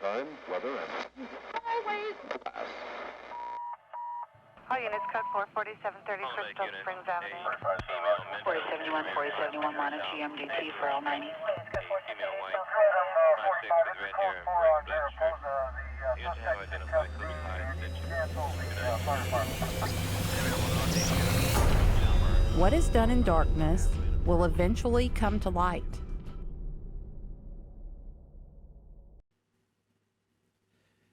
time, weather, and always glass. All units, code 44730 Crystal Springs Avenue. 4071, 4071, minus GMDT for all 90. Female white, 5'6" with red hair and bright black shirt. You have to have identified close by extension. What is done in darkness will eventually come to light.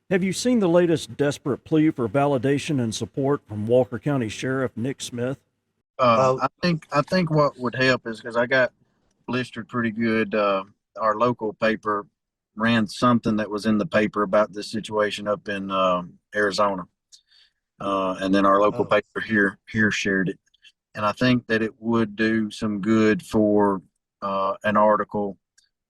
Have you seen the latest desperate plea for validation and support from Walker County Sheriff Nick Smith? I think what would help is because I got blistered pretty good. Our local paper ran something that was in the paper about this situation up in Arizona, and then our local paper here shared it. And I think that it would do some good for an article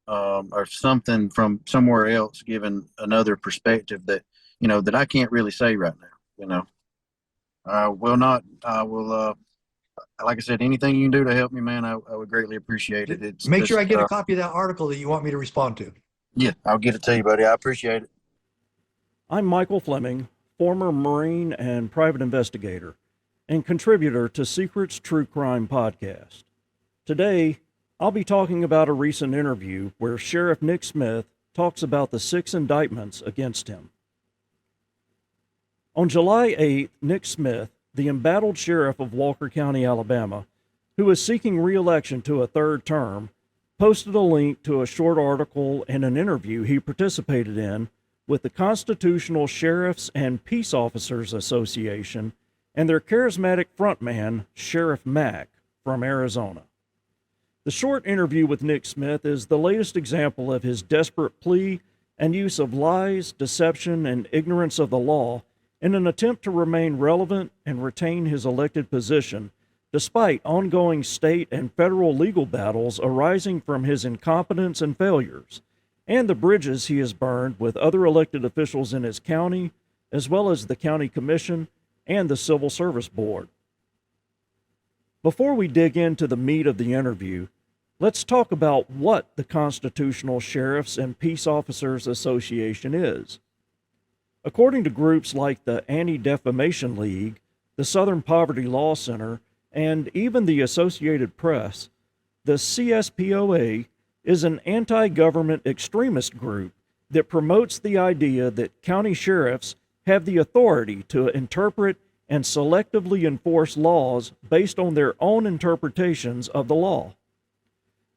or something from somewhere else, given another perspective that that I can't really say right now. I will, like I said, anything you can do to help me, man, I would greatly appreciate it. Make sure I get a copy of that article that you want me to respond to. Yeah, I'll get it to you, buddy. I appreciate it. I'm Michael Fleming, former Marine and private investigator, and contributor to Secret's True Crime Podcast. Today, I'll be talking about a recent interview where Sheriff Nick Smith talks about the 6 indictments against him. On July 8th, Nick Smith, the embattled sheriff of Walker County, Alabama, who is seeking re-election to a 3rd term, posted a link to a short article and an interview he participated in with the Constitutional Sheriffs and Peace Officers Association and their charismatic frontman, Sheriff Mack, from Arizona. The short interview with Nick Smith is the latest example of his desperate plea and use of lies, deception, and ignorance of the law in an attempt to remain relevant and retain his elected position, despite ongoing state and federal legal battles arising from his incompetence and failures, and the bridges he has burned with other elected officials in his county, as well as the county commission and the Civil Service Board. Before we dig into the meat of the interview, let's talk about what the Constitutional Sheriffs and Peace Officers Association is. According to groups like the Anti-Defamation League, the Southern Poverty Law Center, and even the Associated Press, the CSPOA is an anti-government extremist group that promotes the idea that county sheriffs have the authority to interpret and selectively enforce laws based on their own interpretations of the law.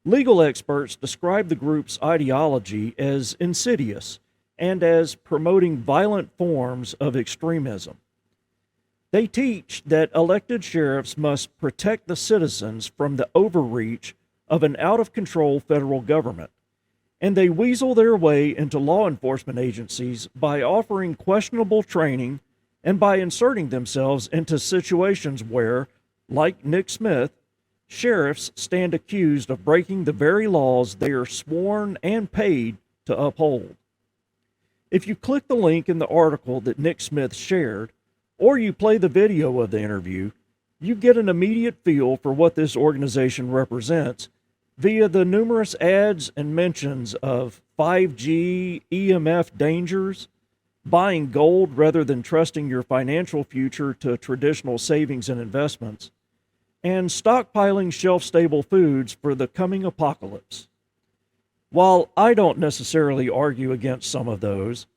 Legal experts describe the group's ideology as insidious and as promoting violent forms of extremism. They teach that elected sheriffs must protect the citizens from the overreach of an out-of-control federal government, and they weasel their way into law enforcement agencies by offering questionable training and by inserting themselves into situations where, like Nick Smith, sheriffs stand accused of breaking the very laws they are sworn and paid to uphold. If you click the link in the article that Nick Smith shared, or you play the video of the interview, you get an immediate feel for what this organization represents via the numerous ads and mentions of 5G, EMF dangers, buying gold rather than trusting your financial future to traditional savings and investments, and stockpiling shelf-stable foods for the coming apocalypse. While I don't necessarily argue against some of those,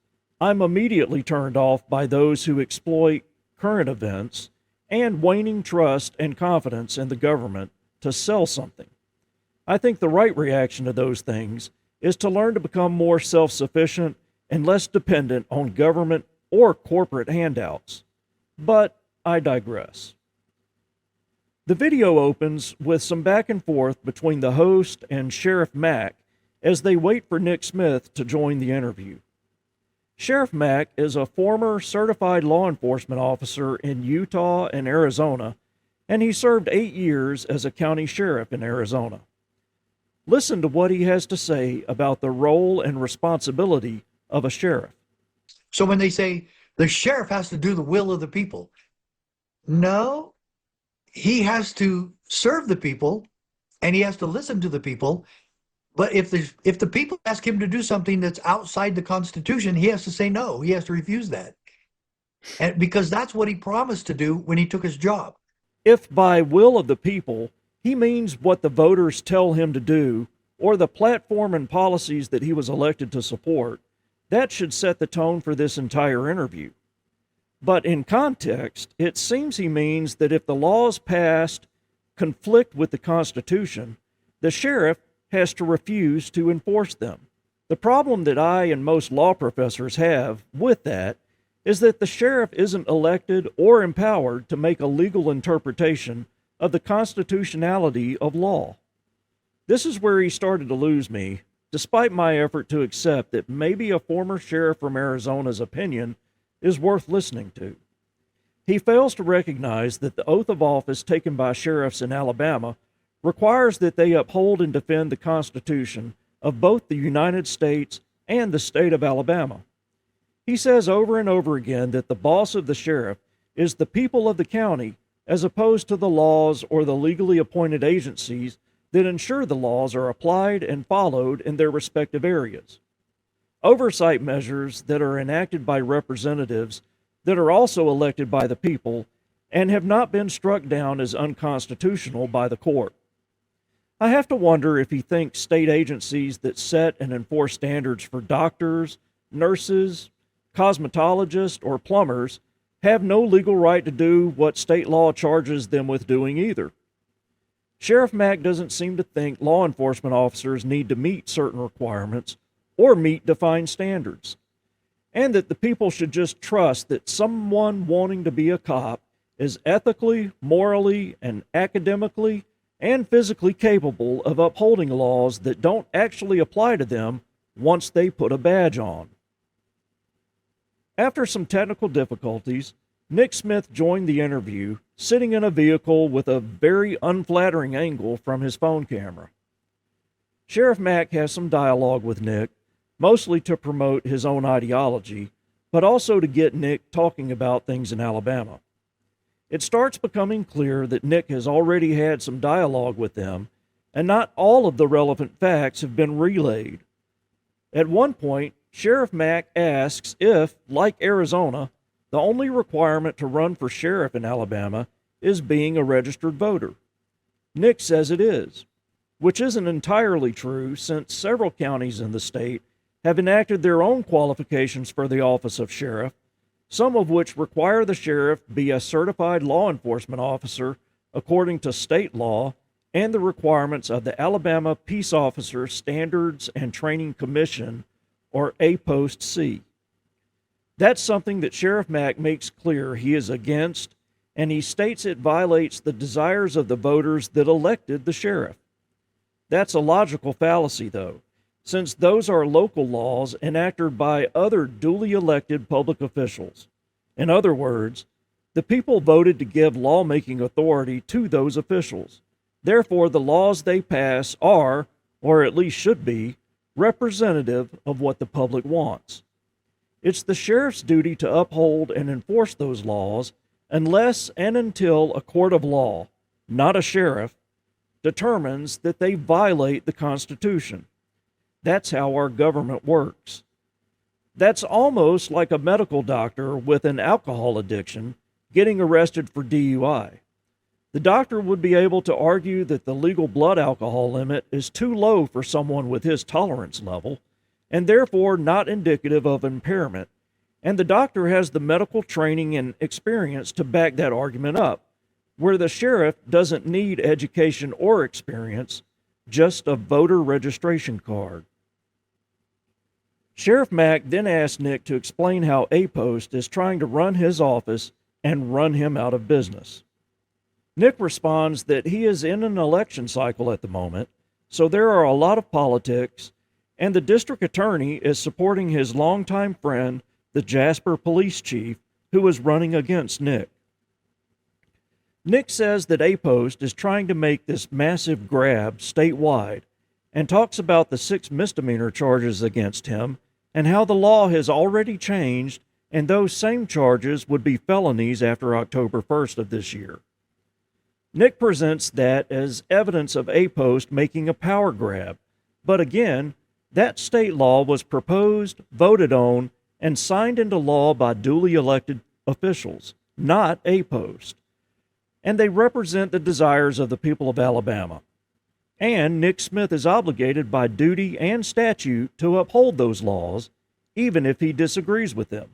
I'm immediately turned off by those who exploit current events and waning trust and confidence in the government to sell something. I think the right reaction to those things is to learn to become more self-sufficient and less dependent on government or corporate handouts. But I digress. The video opens with some back and forth between the host and Sheriff Mack as they wait for Nick Smith to join the interview. Sheriff Mack is a former certified law enforcement officer in Utah and Arizona, and he served 8 years as a county sheriff in Arizona. Listen to what he has to say about the role and responsibility of a sheriff. So when they say the sheriff has to do the will of the people, no, he has to serve the people and he has to listen to the people But if the people ask him to do something that's outside the Constitution, he has to say no. He has to refuse that. And because that's what he promised to do when he took his job. If by will of the people, he means what the voters tell him to do or the platform and policies that he was elected to support, that should set the tone for this entire interview. But in context, it seems he means that if the laws passed conflict with the Constitution, the sheriff has to refuse to enforce them. The problem that I and most law professors have with that is that the sheriff isn't elected or empowered to make a legal interpretation of the constitutionality of law. This is where he started to lose me, despite my effort to accept that maybe a former sheriff from Arizona's opinion is worth listening to. He fails to recognize that the oath of office taken by sheriffs in Alabama requires that they uphold and defend the Constitution of both the United States and the state of Alabama. He says over and over again that the boss of the sheriff is the people of the county as opposed to the laws or the legally appointed agencies that ensure the laws are applied and followed in their respective areas. Oversight measures that are enacted by representatives that are also elected by the people and have not been struck down as unconstitutional by the court. I have to wonder if he thinks state agencies that set and enforce standards for doctors, nurses, cosmetologists, or plumbers have no legal right to do what state law charges them with doing either. Sheriff Mack doesn't seem to think law enforcement officers need to meet certain requirements or meet defined standards, and that the people should just trust that someone wanting to be a cop is ethically, morally, and academically and physically capable of upholding laws that don't actually apply to them once they put a badge on. After some technical difficulties, Nick Smith joined the interview, sitting in a vehicle with a very unflattering angle from his phone camera. Sheriff Mack has some dialogue with Nick, mostly to promote his own ideology, but also to get Nick talking about things in Alabama. It starts becoming clear that Nick has already had some dialogue with them, and not all of the relevant facts have been relayed. At one point, Sheriff Mack asks if, like Arizona, the only requirement to run for sheriff in Alabama is being a registered voter. Nick says it is, which isn't entirely true since several counties in the state have enacted their own qualifications for the office of sheriff, some of which require the sheriff be a certified law enforcement officer according to state law and the requirements of the Alabama Peace Officer Standards and Training Commission, or APOST-C. That's something that Sheriff Mack makes clear he is against, and he states it violates the desires of the voters that elected the sheriff. That's a logical fallacy, though, since those are local laws enacted by other duly elected public officials. In other words, the people voted to give lawmaking authority to those officials. Therefore, the laws they pass are, or at least should be, representative of what the public wants. It's the sheriff's duty to uphold and enforce those laws unless and until a court of law, not a sheriff, determines that they violate the Constitution. That's how our government works. That's almost like a medical doctor with an alcohol addiction getting arrested for DUI. The doctor would be able to argue that the legal blood alcohol limit is too low for someone with his tolerance level, and therefore not indicative of impairment, and the doctor has the medical training and experience to back that argument up, where the sheriff doesn't need education or experience, just a voter registration card. Sheriff Mack then asked Nick to explain how APOST is trying to run his office and run him out of business. Nick responds that he is in an election cycle at the moment, so there are a lot of politics, and the district attorney is supporting his longtime friend, the Jasper police chief, who is running against Nick. Nick says that APOST is trying to make this massive grab statewide and talks about the 6 misdemeanor charges against him and how the law has already changed and those same charges would be felonies after October 1st of this year. Nick presents that as evidence of APOST making a power grab, But again, that state law was proposed, voted on, and signed into law by duly elected officials, not a post. And they represent the desires of the people of Alabama. And Nick Smith is obligated by duty and statute to uphold those laws, even if he disagrees with them.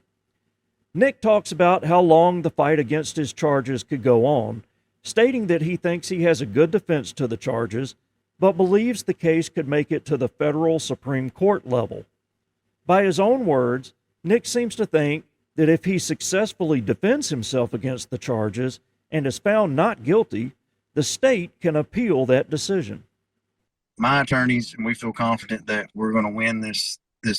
Nick talks about how long the fight against his charges could go on, stating that he thinks he has a good defense to the charges, but believes the case could make it to the federal Supreme Court level. By his own words, Nick seems to think that if he successfully defends himself against the charges and is found not guilty, the state can appeal that decision. My attorneys, and we feel confident that we're going to win this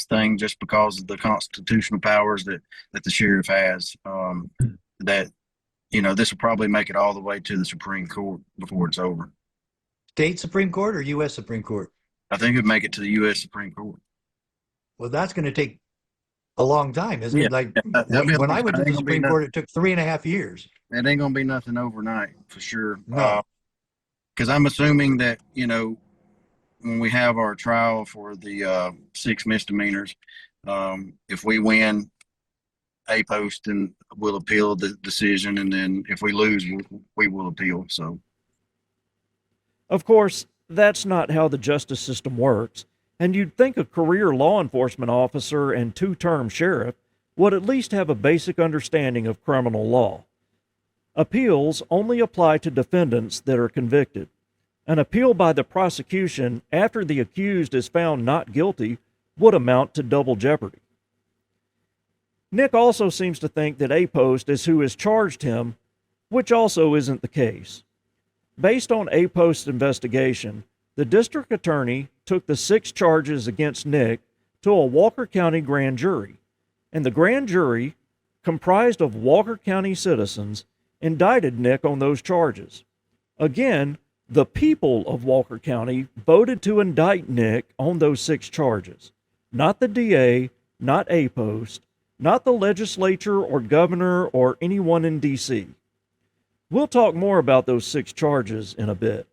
thing just because of the constitutional powers that the sheriff has. That, this will probably make it all the way to the Supreme Court before it's over. State Supreme Court or U.S. Supreme Court? I think it'd make it to the U.S. Supreme Court. Well, that's going to take a long time, isn't it? Like When I went to the Supreme Court, it took 3.5 years. It ain't going to be nothing overnight, for sure. No. Because I'm assuming that, when we have our trial for the 6 misdemeanors, if we win, a post and we'll appeal the decision, and then if we lose, we will appeal. So, of course, that's not how the justice system works, and you'd think a career law enforcement officer and 2-term sheriff would at least have a basic understanding of criminal law. Appeals only apply to defendants that are convicted. An appeal by the prosecution after the accused is found not guilty would amount to double jeopardy. Nick also seems to think that A-Post is who has charged him, which also isn't the case. Based on A-Post's investigation, the district attorney took the 6 charges against Nick to a Walker County grand jury, and the grand jury, comprised of Walker County citizens, indicted Nick on those charges. Again, the people of Walker County voted to indict Nick on those 6 charges, not the DA, not A-Post, not the legislature or governor or anyone in D.C. We'll talk more about those 6 charges in a bit.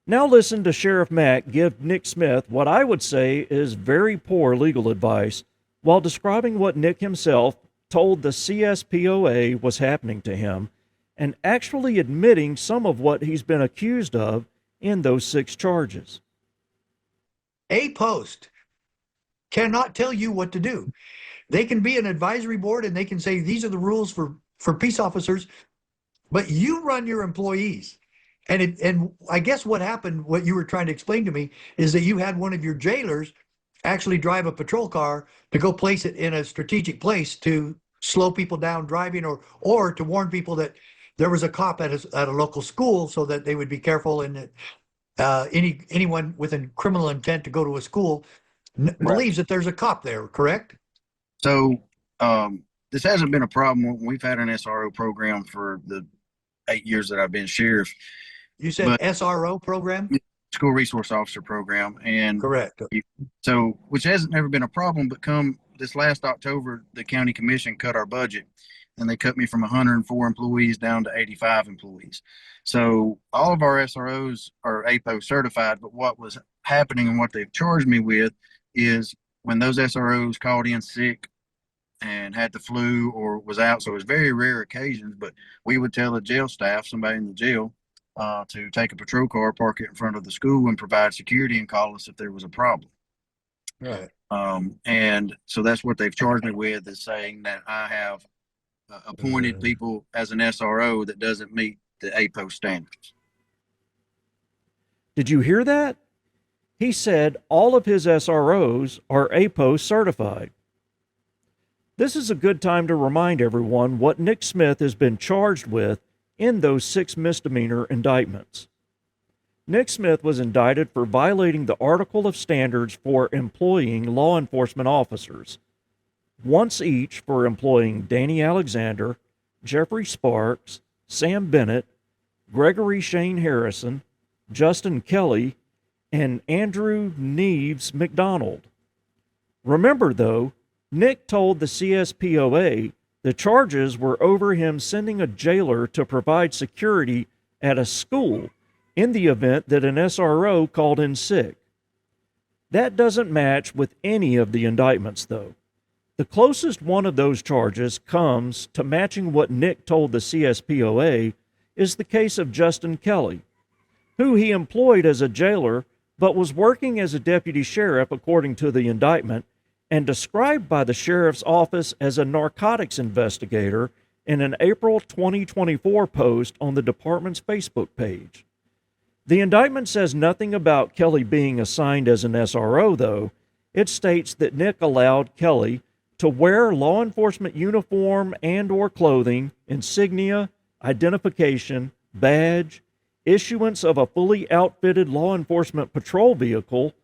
Now listen to Sheriff Mack give Nick Smith what I would say is very poor legal advice while describing what Nick himself told the CSPOA was happening to him and actually admitting some of what he's been accused of in those 6 charges. A-Post cannot tell you what to do. They can be an advisory board and they can say these are the rules for peace officers, but you run your employees. And I guess what happened, what you were trying to explain to me, is that you had one of your jailers actually drive a patrol car to go place it in a strategic place to slow people down driving, or to warn people that there was a cop at a local school so that they would be careful, and that anyone with a criminal intent to go to a school believes that there's a cop there, correct? So this hasn't been a problem. We've had an SRO program for the 8 years that I've been sheriff. You said SRO program? School Resource Officer program. And correct. So, which hasn't never been a problem, but come this last October, the county commission cut our budget, and they cut me from 104 employees down to 85 employees. So all of our SROs are APO certified, but what was happening and what they've charged me with is when those SROs called in sick and had the flu or was out, so it was very rare occasions, but we would tell the jail staff, somebody in the jail, to take a patrol car, park it in front of the school, and provide security and call us if there was a problem. Right. And so that's what they've charged me with, is saying that I have appointed people as an SRO that doesn't meet the APO standards. Did you hear that? He said all of his SROs are APO certified. This is a good time to remind everyone what Nick Smith has been charged with in those 6 misdemeanor indictments. Nick Smith was indicted for violating the Article of Standards for employing law enforcement officers, once each for employing Danny Alexander, Jeffrey Sparks, Sam Bennett, Gregory Shane Harrison, Justin Kelly, and Andrew Neves McDonald. Remember, though, Nick told the CSPOA the charges were over him sending a jailer to provide security at a school in the event that an SRO called in sick. That doesn't match with any of the indictments, though. The closest one of those charges comes to matching what Nick told the CSPOA is the case of Justin Kelly, who he employed as a jailer but was working as a deputy sheriff according to the indictment and described by the sheriff's office as a narcotics investigator in an April 2024 post on the department's Facebook page. The indictment says nothing about Kelly being assigned as an SRO, though. It states that Nick allowed Kelly to wear law enforcement uniform and or clothing, insignia, identification, badge, issuance of a fully outfitted law enforcement patrol vehicle,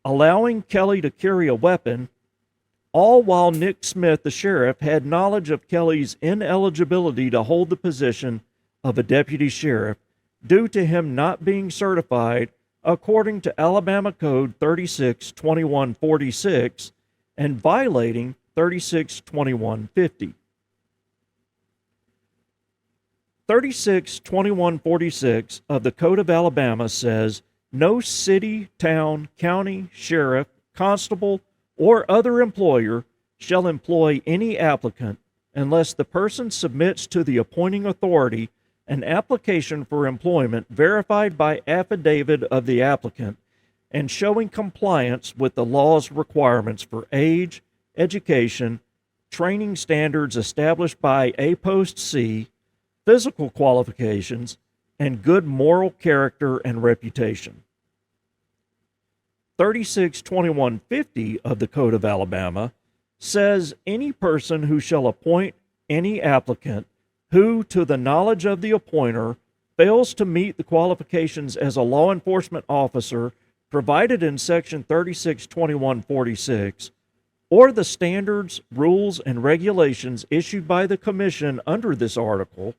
allowing Kelly to carry a weapon, all while Nick Smith, the sheriff, had knowledge of Kelly's ineligibility to hold the position of a deputy sheriff due to him not being certified according to Alabama Code 362146 and violating 362150. 362146 of the Code of Alabama says no city, town, county, sheriff, constable, or other employer shall employ any applicant unless the person submits to the appointing authority an application for employment verified by affidavit of the applicant and showing compliance with the law's requirements for age, education, training standards established by APOST C, physical qualifications, and good moral character and reputation. 362150 of the Code of Alabama says any person who shall appoint any applicant who, to the knowledge of the appointer, fails to meet the qualifications as a law enforcement officer provided in Section 362146, or the standards, rules, and regulations issued by the Commission under this article,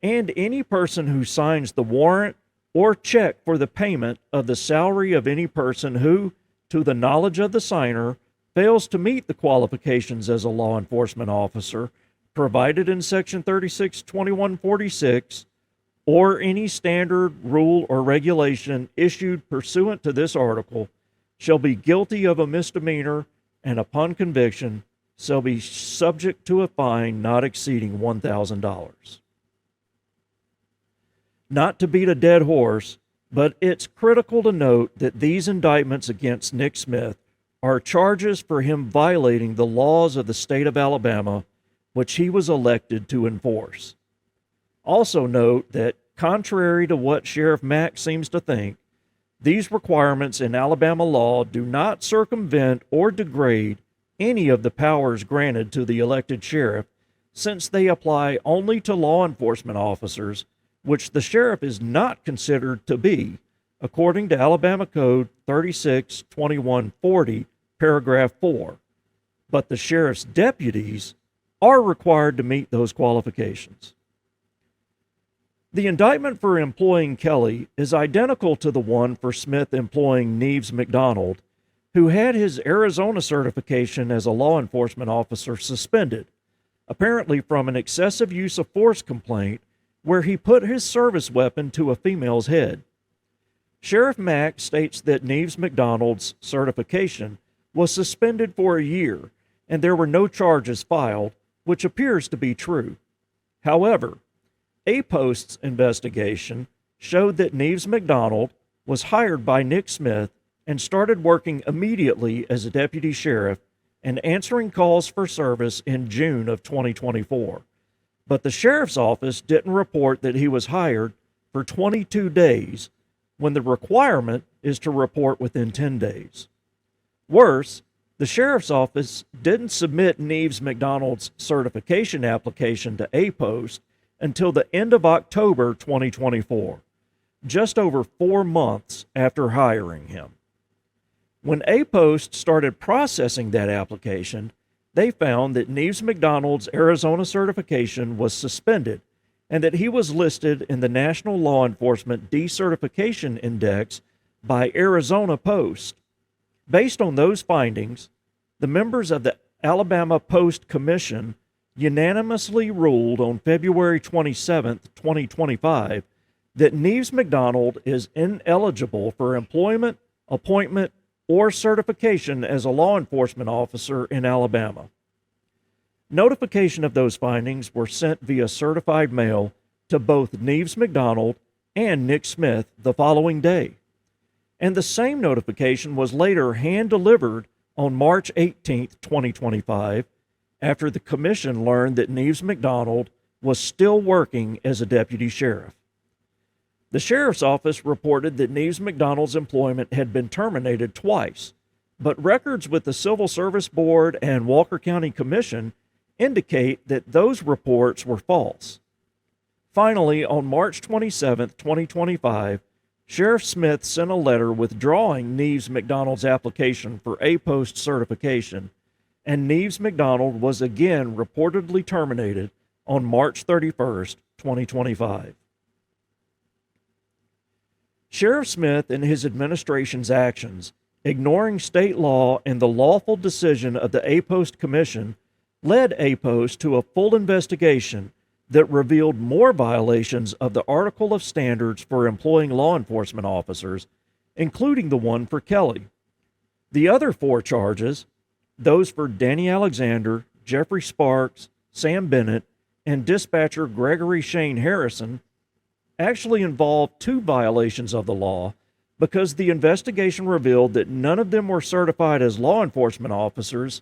and any person who signs the warrant or check for the payment of the salary of any person who, to the knowledge of the signer, fails to meet the qualifications as a law enforcement officer provided in Section 362146, or any standard, rule, or regulation issued pursuant to this article, shall be guilty of a misdemeanor and, upon conviction, shall be subject to a fine not exceeding $1,000. Not to beat a dead horse, but it's critical to note that these indictments against Nick Smith are charges for him violating the laws of the state of Alabama, which he was elected to enforce. Also note that, contrary to what Sheriff Mack seems to think, these requirements in Alabama law do not circumvent or degrade any of the powers granted to the elected sheriff, since they apply only to law enforcement officers, which the sheriff is not considered to be, according to Alabama Code 362140, paragraph 4. But the sheriff's deputies are required to meet those qualifications. The indictment for employing Kelly is identical to the one for Smith employing Neves McDonald, who had his Arizona certification as a law enforcement officer suspended, apparently from an excessive use of force complaint where he put his service weapon to a female's head. Sheriff Mack states that Neves McDonald's certification was suspended for a year and there were no charges filed, which appears to be true. However, APOST's investigation showed that Neves McDonald was hired by Nick Smith and started working immediately as a deputy sheriff and answering calls for service in June of 2024. But the sheriff's office didn't report that he was hired for 22 days, when the requirement is to report within 10 days. Worse, the sheriff's office didn't submit Neves McDonald's certification application to APOST until the end of October 2024, just over 4 months after hiring him. When APOST started processing that application, they found that Neves McDonald's Arizona certification was suspended and that he was listed in the National Law Enforcement Decertification Index by Arizona Post. Based on those findings, the members of the Alabama Post Commission unanimously ruled on February 27, 2025, that Neves McDonald is ineligible for employment, appointment, or certification as a law enforcement officer in Alabama. Notification of those findings were sent via certified mail to both Neves McDonald and Nick Smith the following day, and the same notification was later hand-delivered on March 18, 2025, after the commission learned that Neves McDonald was still working as a deputy sheriff. The sheriff's office reported that Neves McDonald's employment had been terminated twice, but records with the Civil Service Board and Walker County Commission indicate that those reports were false. Finally, on March 27, 2025, Sheriff Smith sent a letter withdrawing Neves McDonald's application for A-Post certification, and Neves McDonald was again reportedly terminated on March 31, 2025. Sheriff Smith and his administration's actions, ignoring state law and the lawful decision of the A-Post Commission, led A-Post to a full investigation that revealed more violations of the Article of Standards for employing law enforcement officers, including the one for Kelly. The other 4 charges, those for Danny Alexander, Jeffrey Sparks, Sam Bennett, and dispatcher Gregory Shane Harrison, actually involved 2 violations of the law because the investigation revealed that none of them were certified as law enforcement officers,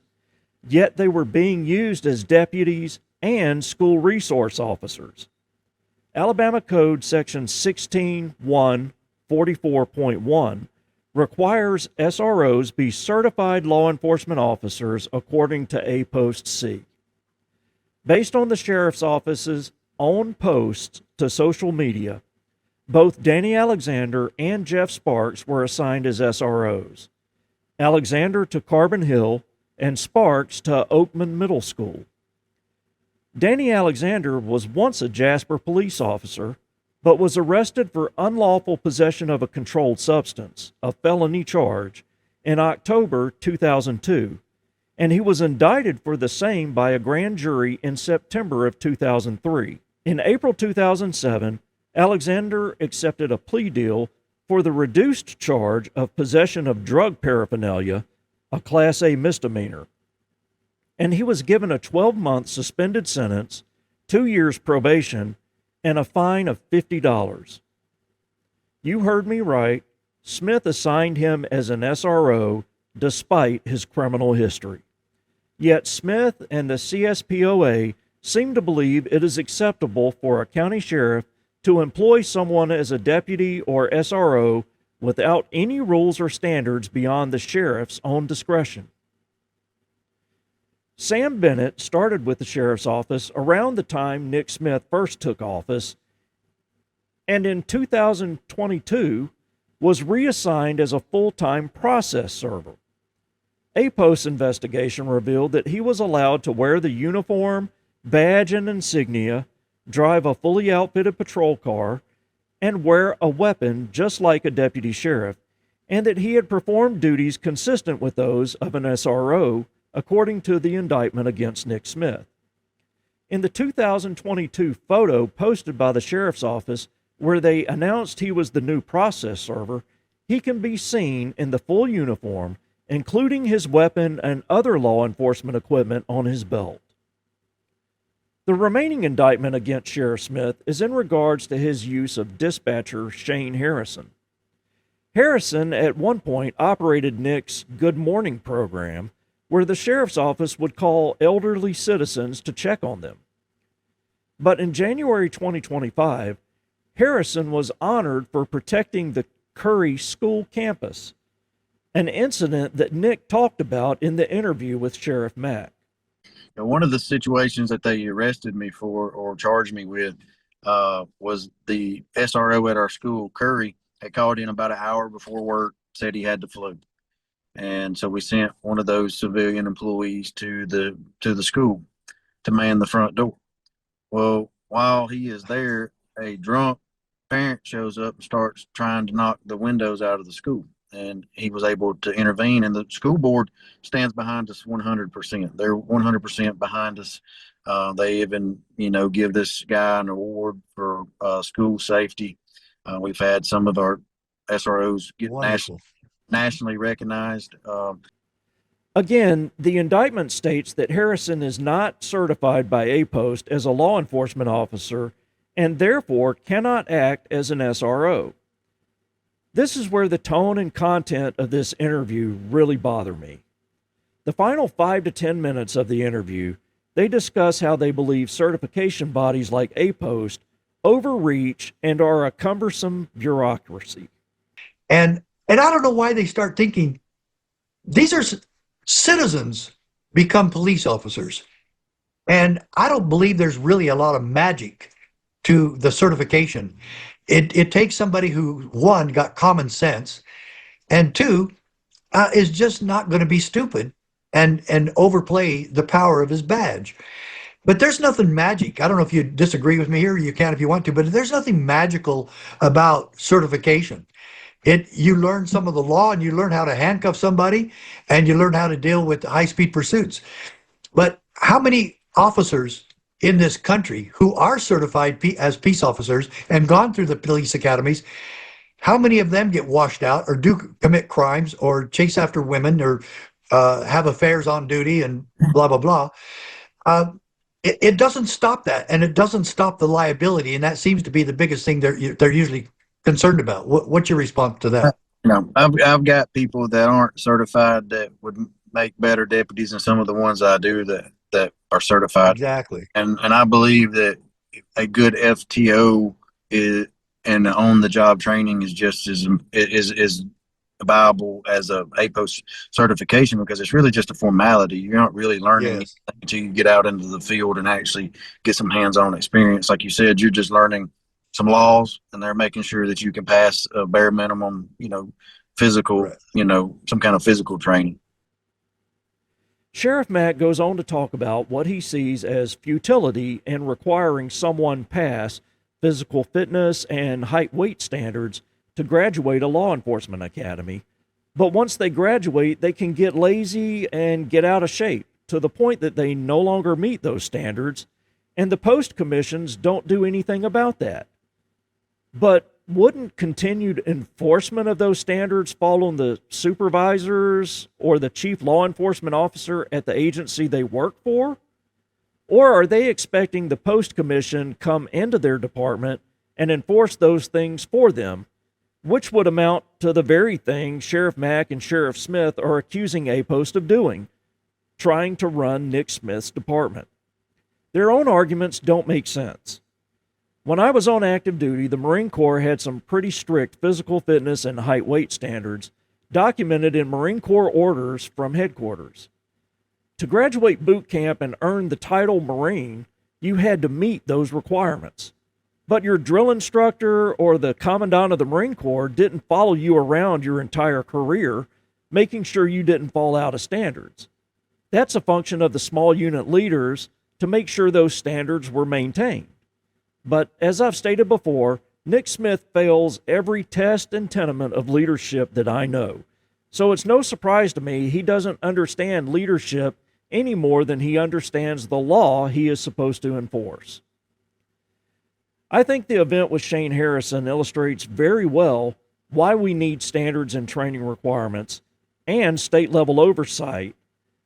yet they were being used as deputies and school resource officers. Alabama Code Section 16-1-44.1 requires SROs be certified law enforcement officers according to A-Post C. Based on the Sheriff's Office's own posts to social media, both Danny Alexander and Jeff Sparks were assigned as SROs. Alexander to Carbon Hill and Sparks to Oakman Middle School. Danny Alexander was once a Jasper police officer, but was arrested for unlawful possession of a controlled substance, a felony charge, in October 2002, and he was indicted for the same by a grand jury in September of 2003. In April 2007, Alexander accepted a plea deal for the reduced charge of possession of drug paraphernalia, a Class A misdemeanor, and he was given a 12-month suspended sentence, 2 years probation, and a fine of $50. You heard me right. Smith assigned him as an SRO despite his criminal history. Yet Smith and the CSPOA seem to believe it is acceptable for a county sheriff to employ someone as a deputy or SRO without any rules or standards beyond the sheriff's own discretion. Sam Bennett started with the sheriff's office around the time Nick Smith first took office, and in 2022 was reassigned as a full-time process server. A-Post's investigation revealed that he was allowed to wear the uniform, badge, and insignia, drive a fully outfitted patrol car, and wear a weapon just like a deputy sheriff, and that he had performed duties consistent with those of an SRO, according to the indictment against Nick Smith. In the 2022 photo posted by the sheriff's office, where they announced he was the new process server, he can be seen in the full uniform, including his weapon and other law enforcement equipment on his belt. The remaining indictment against Sheriff Smith is in regards to his use of dispatcher Shane Harrison. Harrison at one point operated Nick's Good Morning program, where the sheriff's office would call elderly citizens to check on them. But in January 2025, Harrison was honored for protecting the Curry School campus, an incident that Nick talked about in the interview with Sheriff Mack. Now, one of the situations that they arrested me for or charged me with was the SRO at our school, Curry, had called in about an hour before work, said he had the flu. And so we sent one of those civilian employees to the school to man the front door. Well, while he is there, a drunk parent shows up and starts trying to knock the windows out of the school. And he was able to intervene, and the school board stands behind us 100%. They're 100% behind us. They even, give this guy an award for school safety. We've had some of our SROs get Wonderful. nationally recognized. Again, the indictment states that Harrison is not certified by APOST as a law enforcement officer and therefore cannot act as an SRO. This is where the tone and content of this interview really bother me. The final 5 to 10 minutes of the interview, they discuss how they believe certification bodies like APOST overreach and are a cumbersome bureaucracy. And I don't know why they start thinking these are citizens become police officers. And I don't believe there's really a lot of magic to the certification. It takes somebody who, one, got common sense, and two, is just not going to be stupid and overplay the power of his badge. But there's nothing magic. I don't know if you disagree with me here. You can if you want to, but there's nothing magical about certification. You learn some of the law, and you learn how to handcuff somebody, and you learn how to deal with high-speed pursuits. But how many officers in this country who are certified as peace officers and gone through the police academies, how many of them get washed out or do commit crimes or chase after women or have affairs on duty and blah, blah, blah? It doesn't stop that, and it doesn't stop the liability, and that seems to be the biggest thing they're usually concerned about. What's your response to that? I've got people that aren't certified that would make better deputies than some of the ones I do that are certified. Exactly. And I believe that a good FTO and on the job training is just as viable as a APOST certification, because it's really just a formality. You're not really learning anything until you get out into the field and actually get some hands-on experience. Like you said, you're just learning some laws, and they're making sure that you can pass a bare minimum, physical, right, some kind of physical training. Sheriff Mack goes on to talk about what he sees as futility in requiring someone pass physical fitness and height weight standards to graduate a law enforcement academy. But once they graduate, they can get lazy and get out of shape to the point that they no longer meet those standards, and the post commissions don't do anything about that. But wouldn't continued enforcement of those standards fall on the supervisors or the chief law enforcement officer at the agency they work for? Or are they expecting the post commission come into their department and enforce those things for them, which would amount to the very thing Sheriff Mack and Sheriff Smith are accusing APOST of doing, trying to run Nick Smith's department? Their own arguments don't make sense. When I was on active duty, the Marine Corps had some pretty strict physical fitness and height weight standards documented in Marine Corps orders from headquarters. To graduate boot camp and earn the title Marine, you had to meet those requirements. But your drill instructor or the commandant of the Marine Corps didn't follow you around your entire career, making sure you didn't fall out of standards. That's a function of the small unit leaders to make sure those standards were maintained. But as I've stated before, Nick Smith fails every test and tenement of leadership that I know. So it's no surprise to me he doesn't understand leadership any more than he understands the law he is supposed to enforce. I think the event with Shane Harrison illustrates very well why we need standards and training requirements and state-level oversight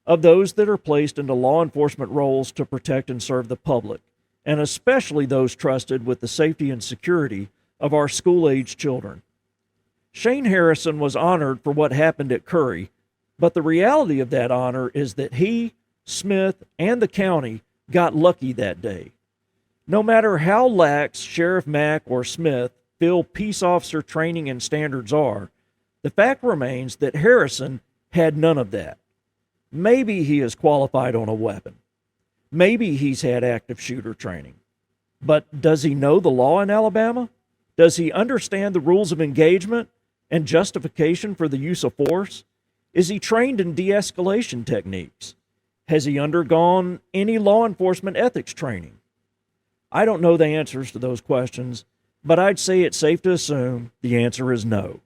of those that are placed into law enforcement roles to protect and serve the public, and especially those trusted with the safety and security of our school-age children. Shane Harrison was honored for what happened at Curry, but the reality of that honor is that he, Smith, and the county got lucky that day. No matter how lax Sheriff Mack or Smith feel peace officer training and standards are, the fact remains that Harrison had none of that. Maybe he is qualified on a weapon. Maybe he's had active shooter training. But does he know the law in Alabama? Does he understand the rules of engagement and justification for the use of force? Is he trained in de-escalation techniques? Has he undergone any law enforcement ethics training? I don't know the answers to those questions, but I'd say it's safe to assume the answer is no.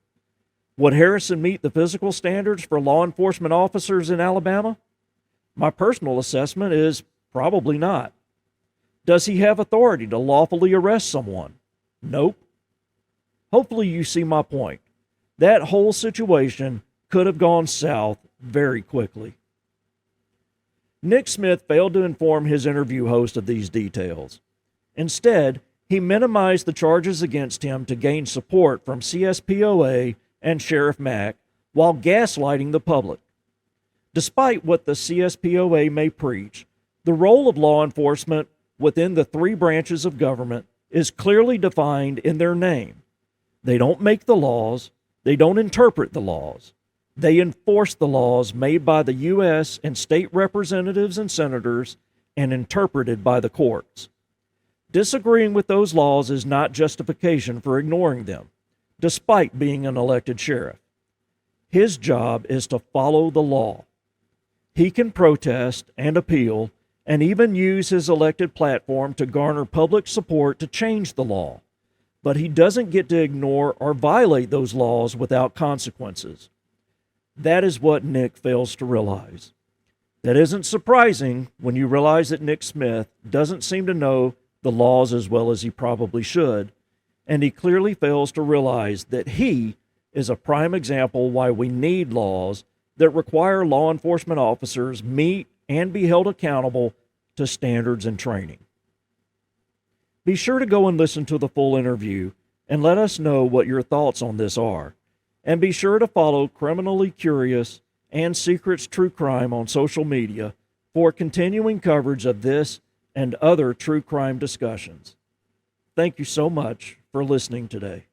Would Harrison meet the physical standards for law enforcement officers in Alabama? My personal assessment is probably not. Does he have authority to lawfully arrest someone? Nope. Hopefully you see my point. That whole situation could have gone south very quickly. Nick Smith failed to inform his interview host of these details. Instead, he minimized the charges against him to gain support from CSPOA and Sheriff Mack while gaslighting the public. Despite what the CSPOA may preach, the role of law enforcement within the three branches of government is clearly defined in their name. They don't make the laws, they don't interpret the laws. They enforce the laws made by the U.S. and state representatives and senators and interpreted by the courts. Disagreeing with those laws is not justification for ignoring them, despite being an elected sheriff. His job is to follow the law. He can protest and appeal and even use his elected platform to garner public support to change the law, but he doesn't get to ignore or violate those laws without consequences. That is what Nick fails to realize. That isn't surprising when you realize that Nick Smith doesn't seem to know the laws as well as he probably should, and he clearly fails to realize that he is a prime example why we need laws that require law enforcement officers meet and be held accountable to standards and training. Be sure to go and listen to the full interview and let us know what your thoughts on this are. And be sure to follow Criminally Curious and Secrets True Crime on social media for continuing coverage of this and other true crime discussions. Thank you so much for listening today.